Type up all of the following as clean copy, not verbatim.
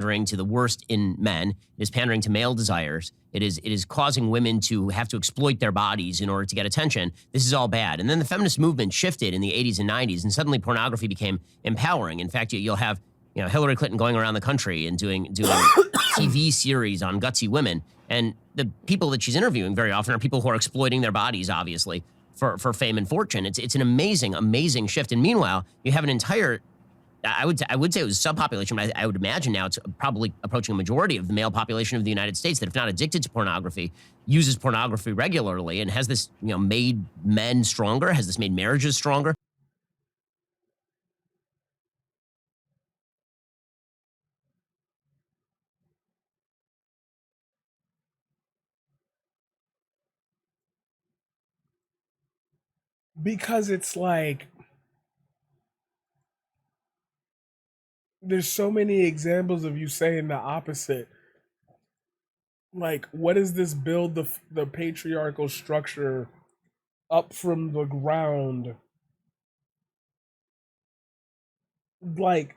pandering to the worst in men. It is pandering to male desires. It is causing women to have to exploit their bodies in order to get attention. This is all bad. And then the feminist movement shifted in the 80s and 90s, and suddenly pornography became empowering. In fact, you'll have Hillary Clinton going around the country and doing TV series on gutsy women. And the people that she's interviewing very often are people who are exploiting their bodies, obviously, for fame and fortune. It's an amazing, amazing shift. And meanwhile, you have an entire, I would say it was subpopulation, but I would imagine now it's probably approaching a majority of the male population of the United States that, if not addicted to pornography, uses pornography regularly. And has this made men stronger? Has this made marriages stronger? Because it's like, there's so many examples of you saying the opposite. Like, what does this build the patriarchal structure up from the ground? Like,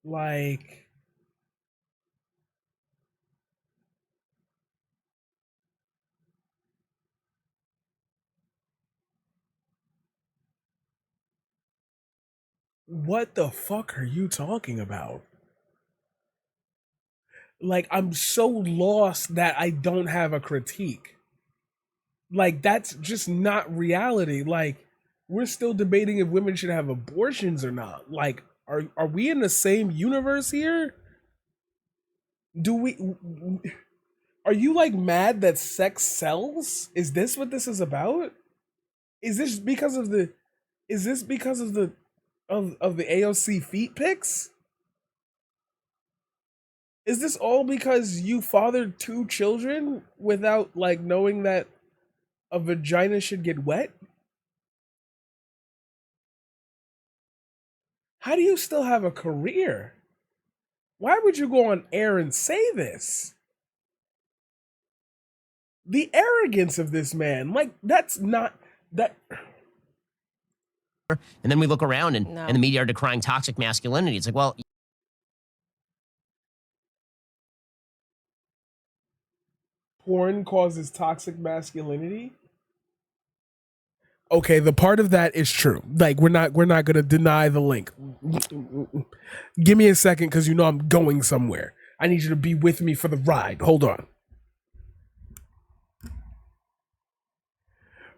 like, what the fuck are you talking about? Like, I'm so lost that I don't have a critique. Like, that's just not reality. Like, we're still debating if women should have abortions or not. Like, are we in the same universe here? Are you like mad that sex sells? Is this what this is about? Is this because of the of the AOC feet pics? Is this all because you fathered 2 children without like knowing that a vagina should get wet? How do you still have a career? Why would you go on air and say this? The arrogance of this man, like, that's not that. And then we look around and the media are decrying toxic masculinity. It's like, well, Porn causes toxic masculinity. Okay, the part of that is true. Like, we're not gonna deny the link. Give me a second, because I'm going somewhere. I need you to be with me for the ride. Hold on.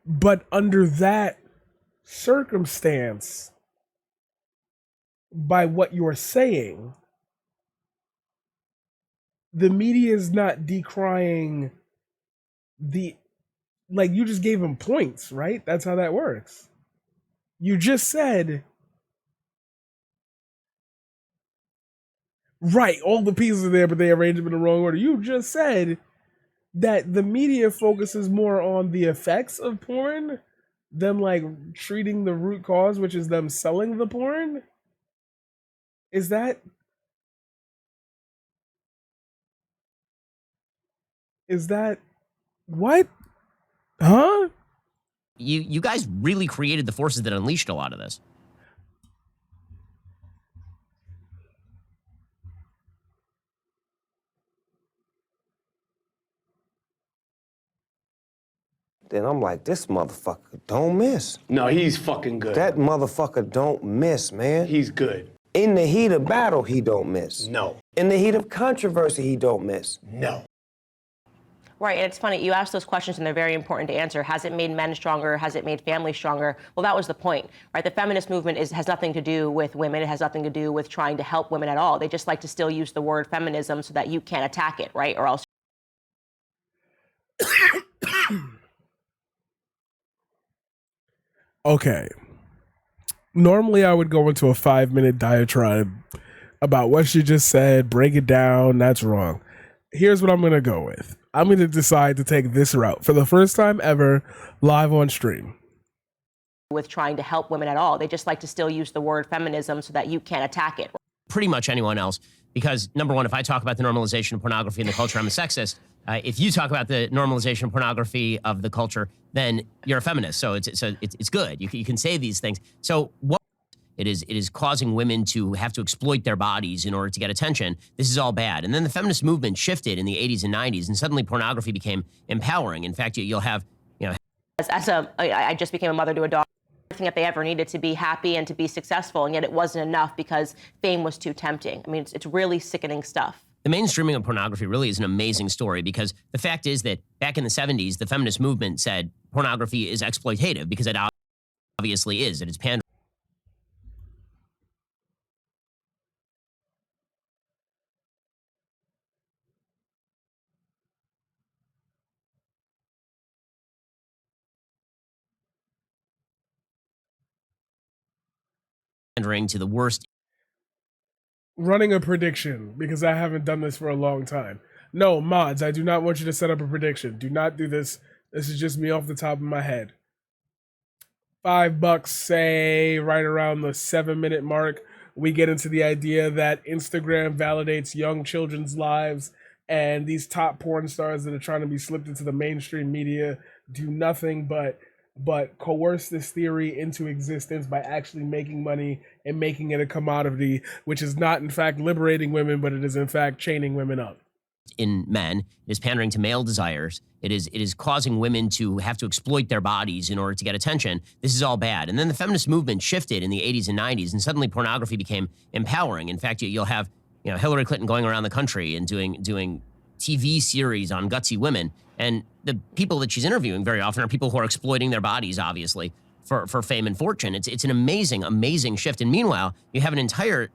But under that circumstance, by what you're saying, the media is not decrying like, you just gave him points, right? That's how that works. You just said, right, all the pieces are there, but they arranged them in the wrong order. You just said that the media focuses more on the effects of porn than like treating the root cause, which is them selling the porn. Is that what? Huh? You guys really created the forces that unleashed a lot of this. Then I'm like, this motherfucker don't miss. No, he's fucking good. That motherfucker don't miss, man. He's good. In the heat of battle, he don't miss. No. In the heat of controversy, he don't miss. No. Right, and it's funny, you ask those questions and they're very important to answer. Has it made men stronger? Has it made families stronger? Well, that was the point, right? The feminist movement has nothing to do with women. It has nothing to do with trying to help women at all. They just like to still use the word feminism so that you can't attack it, right? Or else. Okay. Normally I would go into a 5-minute diatribe about what she just said, break it down. That's wrong. Here's what I'm going to go with. I'm going to decide to take this route for the first time ever, live on stream. With trying to help women at all. They just like to still use the word feminism so that you can't attack it. Pretty much anyone else Because number one, if I talk about the normalization of pornography in the culture, I'm a sexist. If you talk about the normalization of pornography of the culture, then you're a feminist. So it's good. You can say these things. So what it is causing women to have to exploit their bodies in order to get attention. This is all bad. And then the feminist movement shifted in the 80s and 90s, and suddenly pornography became empowering. In fact, you'll have, I just became a mother to a daughter. Everything that they ever needed to be happy and to be successful, and yet it wasn't enough because fame was too tempting. I mean, it's really sickening stuff. The mainstreaming of pornography really is an amazing story, because the fact is that back in the 70s, the feminist movement said pornography is exploitative, because it obviously is, and it's pandering to the worst. Running a prediction, because I haven't done this for a long time. No, mods, I do not want you to set up a prediction. Do not do this. This is just me off the top of my head. $5, say right around the 7-minute mark, we get into the idea that Instagram validates young children's lives, and these top porn stars that are trying to be slipped into the mainstream media do nothing but coerce this theory into existence by actually making money and making it a commodity, which is not in fact liberating women, but it is in fact chaining women up. In men, it is pandering to male desires. It is causing women to have to exploit their bodies in order to get attention. This is all bad. And then the feminist movement shifted in the 80s and 90s, and suddenly pornography became empowering. In fact, you'll have Hillary Clinton going around the country and doing TV series on gutsy women, and the people that she's interviewing very often are people who are exploiting their bodies, obviously, for fame and fortune. It's an amazing shift. And meanwhile, you have an entire,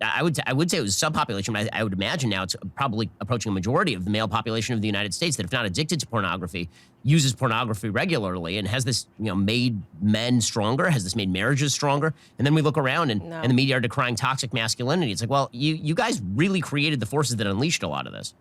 I would say it was subpopulation, but I would imagine now it's probably approaching a majority of the male population of the United States that, if not addicted to pornography, uses pornography regularly, and has this made men stronger, has this made marriages stronger. And then we look around and the media are decrying toxic masculinity. It's like, well, you guys really created the forces that unleashed a lot of this.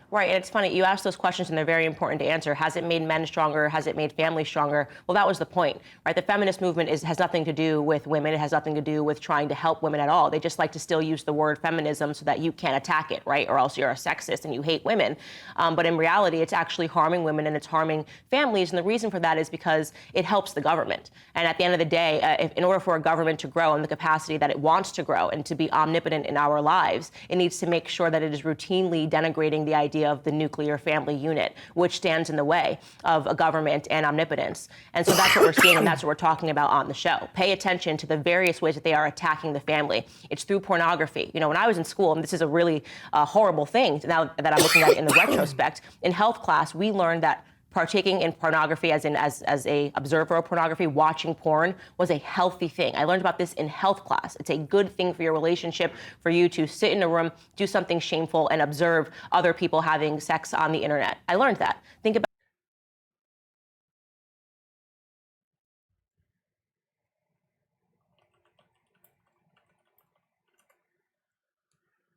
Right, and it's funny, you ask those questions and they're very important to answer. Has it made men stronger? Has it made families stronger? Well, that was the point, right? The feminist movement has nothing to do with women. It has nothing to do with trying to help women at all. They just like to still use the word feminism so that you can't attack it, right? Or else you're a sexist and you hate women. But in reality, it's actually harming women and it's harming families. And the reason for that is because it helps the government. And at the end of the day, in order for a government to grow in the capacity that it wants to grow and to be omnipotent in our lives, it needs to make sure that it is routinely denigrating the idea of the nuclear family unit, which stands in the way of a government and omnipotence. And so that's what we're seeing, and that's what we're talking about on the show. Pay attention to the various ways that they are attacking the family. It's through pornography. When I was in school, and this is a really horrible thing now that I'm looking at it in the retrospect, in health class, we learned that partaking in pornography, as a observer of pornography, watching porn, was a healthy thing. I learned about this in health class. It's a good thing for your relationship, for you to sit in a room, do something shameful, and observe other people having sex on the internet. I learned that. Think about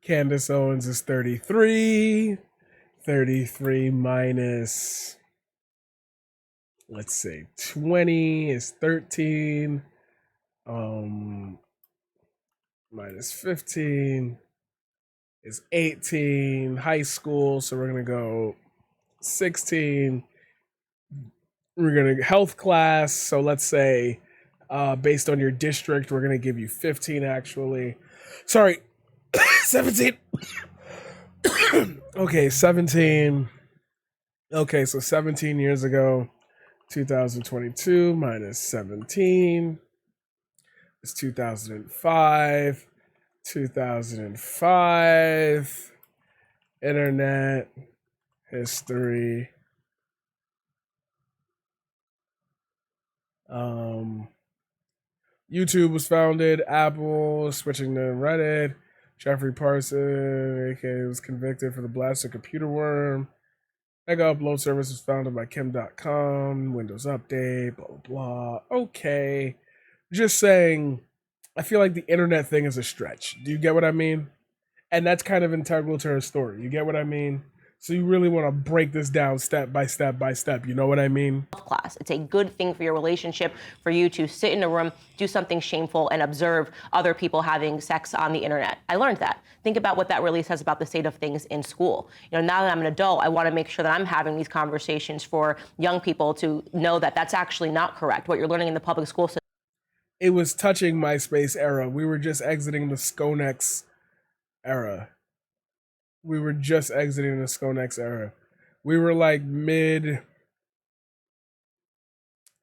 Candace Owens is 33. 33 minus, let's say 20 is 13. Minus 15 is 18. High school, so we're gonna go 16. We're gonna health class, so let's say based on your district, we're gonna give you 15 actually. Sorry, 17. Okay, 17. Okay, so 17 years ago, 2022 minus 17 is 2005. 2005. Internet history. YouTube was founded. Apple switching to Reddit. Jeffrey Parson, aka, was convicted for the blast of computer worm. Mega upload service was founded by Kim.com. Windows update, blah, blah, blah. Okay. Just saying, I feel like the internet thing is a stretch. Do you get what I mean? And that's kind of integral to her story. You get what I mean? So you really want to break this down step by step by step. You know what I mean? Class. It's a good thing for your relationship for you to sit in a room, do something shameful, and observe other people having sex on the internet. I learned that. Think about what that really says about the state of things in school. Now that I'm an adult, I want to make sure that I'm having these conversations for young people to know that that's actually not correct. What you're learning in the public school system. It was touching MySpace era. We were just exiting the Skonex era. We were just exiting the Skonex era. We were like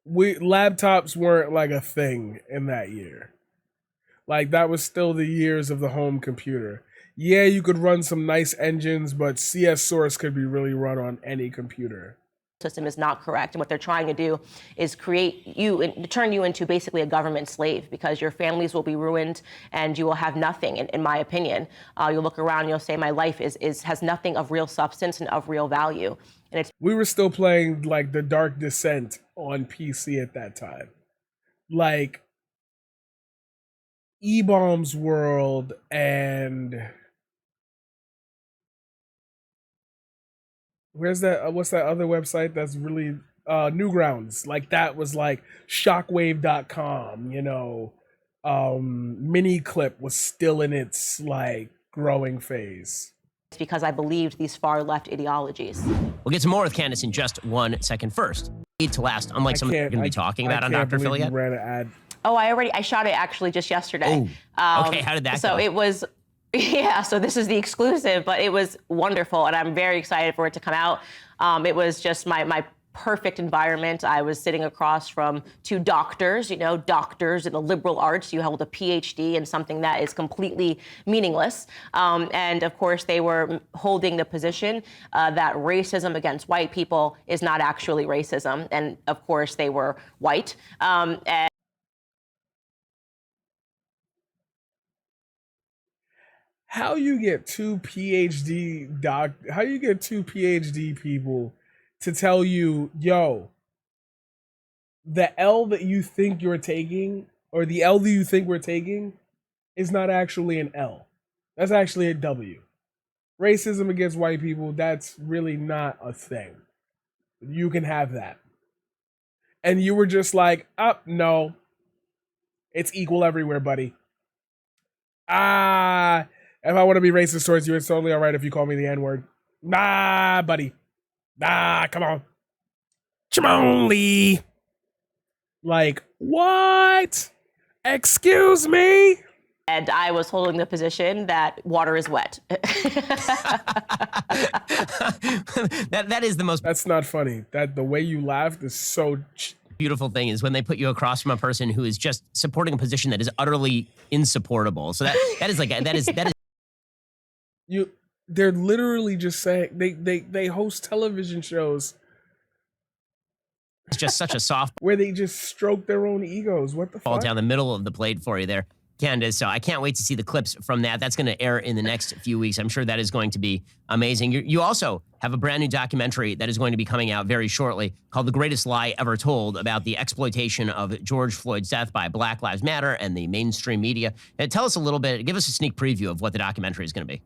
laptops weren't like a thing in that year. Like that was still the years of the home computer. Yeah, you could run some nice engines, but CS Source could be really run on any computer. System is not correct, and what they're trying to do is turn you into basically a government slave, because your families will be ruined and you will have nothing. In my opinion, you'll look around and you'll say my life has nothing of real substance and of real value. And we were still playing like The Dark Descent on PC at that time, like E-Bombs World and what's that other website that's really Newgrounds, like that was like shockwave.com, Miniclip was still in its like growing phase. it's because I believed these far left ideologies. We'll get to more with Candace in just 1 second. First, need to last, unlike some you're going to be talking about on Dr. Phil yet. Ran an ad. Oh, I shot it actually just yesterday. Okay, how did that go? So it was, so this is the exclusive, but it was wonderful, and I'm very excited for it to come out. It was just my perfect environment. I was sitting across from two doctors, doctors in the liberal arts. You hold a PhD in something that is completely meaningless. And of course, they were holding the position that racism against white people is not actually racism. And of course, they were white. How you get two PhD people to tell you, yo, the L that you think you're taking, or the L that you think we're taking, is not actually an L. That's actually a W. Racism against white people, that's really not a thing. You can have that. And you were just like, no. It's equal everywhere, buddy. If I want to be racist towards you, it's totally all right if you call me the N-word. Nah, buddy. Nah, come on. Chimoli. Like, what? Excuse me? And I was holding the position that water is wet. that is the most That's not funny. That the way you laughed is so beautiful thing is when they put you across from a person who is just supporting a position that is utterly insupportable. So that is they're literally just saying they host television shows. It's just such a soft where they just stroke their own egos. What the fall fuck? Down the middle of the plate for you there, Candace. So I can't wait to see the clips from that. That's going to air in the next few weeks. I'm sure that is going to be amazing. You also have a brand new documentary that is going to be coming out very shortly called The Greatest Lie Ever Told, about the exploitation of George Floyd's death by Black Lives Matter and the mainstream media. Tell us a little bit, give us a sneak preview of what the documentary is going to be.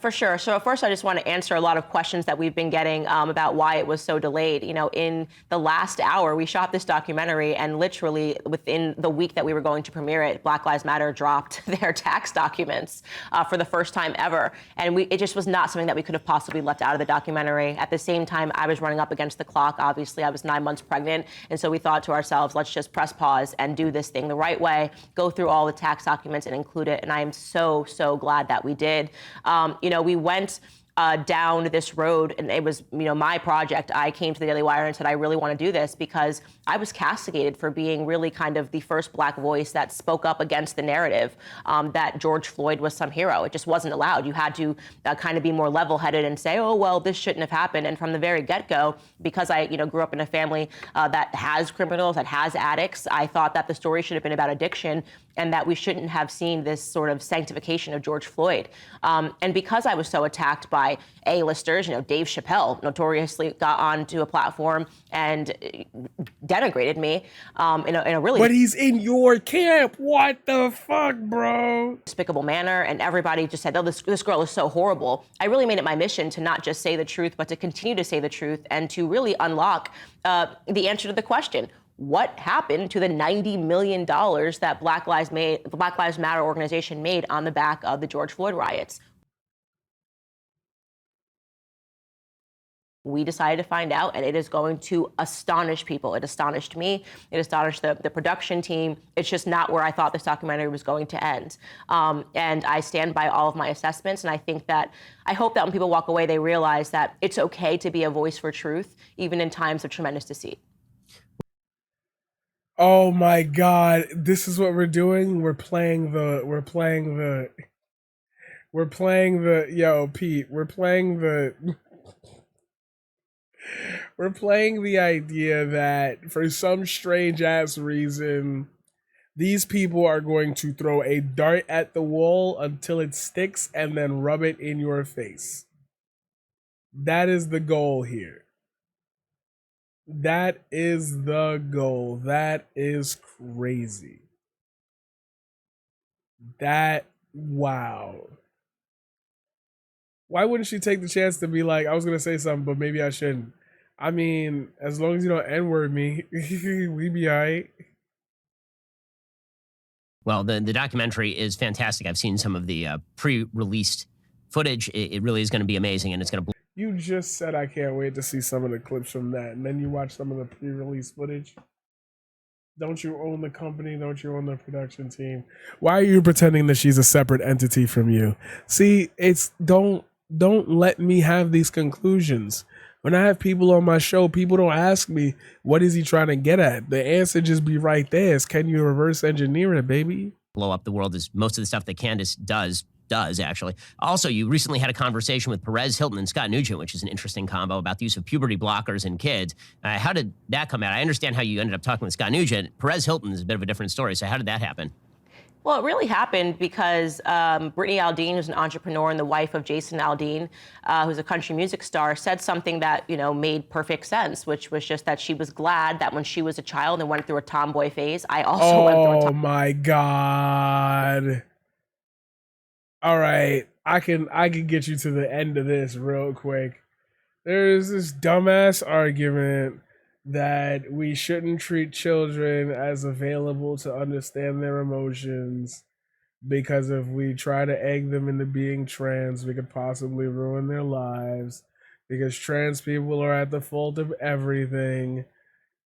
For sure. So first, I just want to answer a lot of questions that we've been getting about why it was so delayed. In the last hour, we shot this documentary, and literally within the week that we were going to premiere it, Black Lives Matter dropped their tax documents for the first time ever. And it just was not something that we could have possibly left out of the documentary. At the same time, I was running up against the clock. Obviously, I was 9 months pregnant. And so we thought to ourselves, let's just press pause and do this thing the right way, go through all the tax documents and include it. And I am so, so glad that we did. We went down this road, and it was, my project. I came to the Daily Wire and said, I really want to do this because I was castigated for being really kind of the first Black voice that spoke up against the narrative that George Floyd was some hero. It just wasn't allowed. You had to kind of be more level-headed and say, oh, well, this shouldn't have happened. And from the very get-go, because I, grew up in a family that has criminals, that has addicts, I thought that the story should have been about addiction and that we shouldn't have seen this sort of sanctification of George Floyd. And because I was so attacked by A-listers, Dave Chappelle notoriously got onto a platform and denigrated me in a really But he's in your camp. What the fuck, bro? despicable manner, and everybody just said, oh, this girl is so horrible. I really made it my mission to not just say the truth, but to continue to say the truth and to really unlock the answer to the question. What happened to the $90 million that the Black Lives Matter organization made on the back of the George Floyd riots? We decided to find out, and it is going to astonish people. It astonished me. It astonished the production team. It's just not where I thought this documentary was going to end. And I stand by all of my assessments, and I hope that when people walk away, they realize that it's okay to be a voice for truth, even in times of tremendous deceit. Oh my God. This is what we're doing. Yo, Pete, we're playing the idea that for some strange ass reason, these people are going to throw a dart at the wall until it sticks and then rub it in your face. That is the goal here. That is the goal. That is crazy. Wow. Why wouldn't she take the chance to be like, I was going to say something, but maybe I shouldn't? I mean, as long as you don't N-word me, we be all right. Well, the documentary is fantastic. I've seen some of the pre-released footage. It really is going to be amazing, and it's going to. You just said I can't wait to see some of the clips from that, and then you watch some of the pre-release footage. Don't you own the company? Don't you own the production team? Why are you pretending that she's a separate entity from you? See, don't let me have these conclusions. When I have people on my show, people don't ask me, what is he trying to get at? The answer just be right there. Is, can you reverse engineer it, baby? Blow up the world is most of the stuff that Candace does actually. Also, you recently had a conversation with Perez Hilton and Scott Nugent, which is an interesting combo about the use of puberty blockers in kids. How did that come out? I understand how you ended up talking with Scott Nugent. Perez Hilton is a bit of a different story. So how did that happen? Well, it really happened because Brittany Aldean, who's an entrepreneur and the wife of Jason Aldean, who's a country music star, said something that, made perfect sense, which was just that she was glad that when she was a child and went through a tomboy phase, I also went through a tomboy. Oh my God. All right, I can get you to the end of this real quick. There's this dumbass argument that we shouldn't treat children as available to understand their emotions because if we try to egg them into being trans, we could possibly ruin their lives because trans people are at the fault of everything.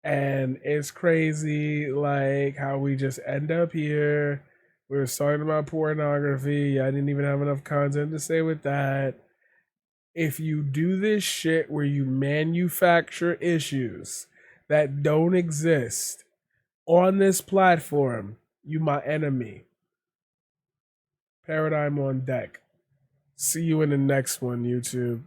And it's crazy, like, how we just end up here. We were talking about pornography. I didn't even have enough content to say with that. If you do this shit where you manufacture issues that don't exist on this platform, you my enemy. Paradigm on deck. See you in the next one, YouTube.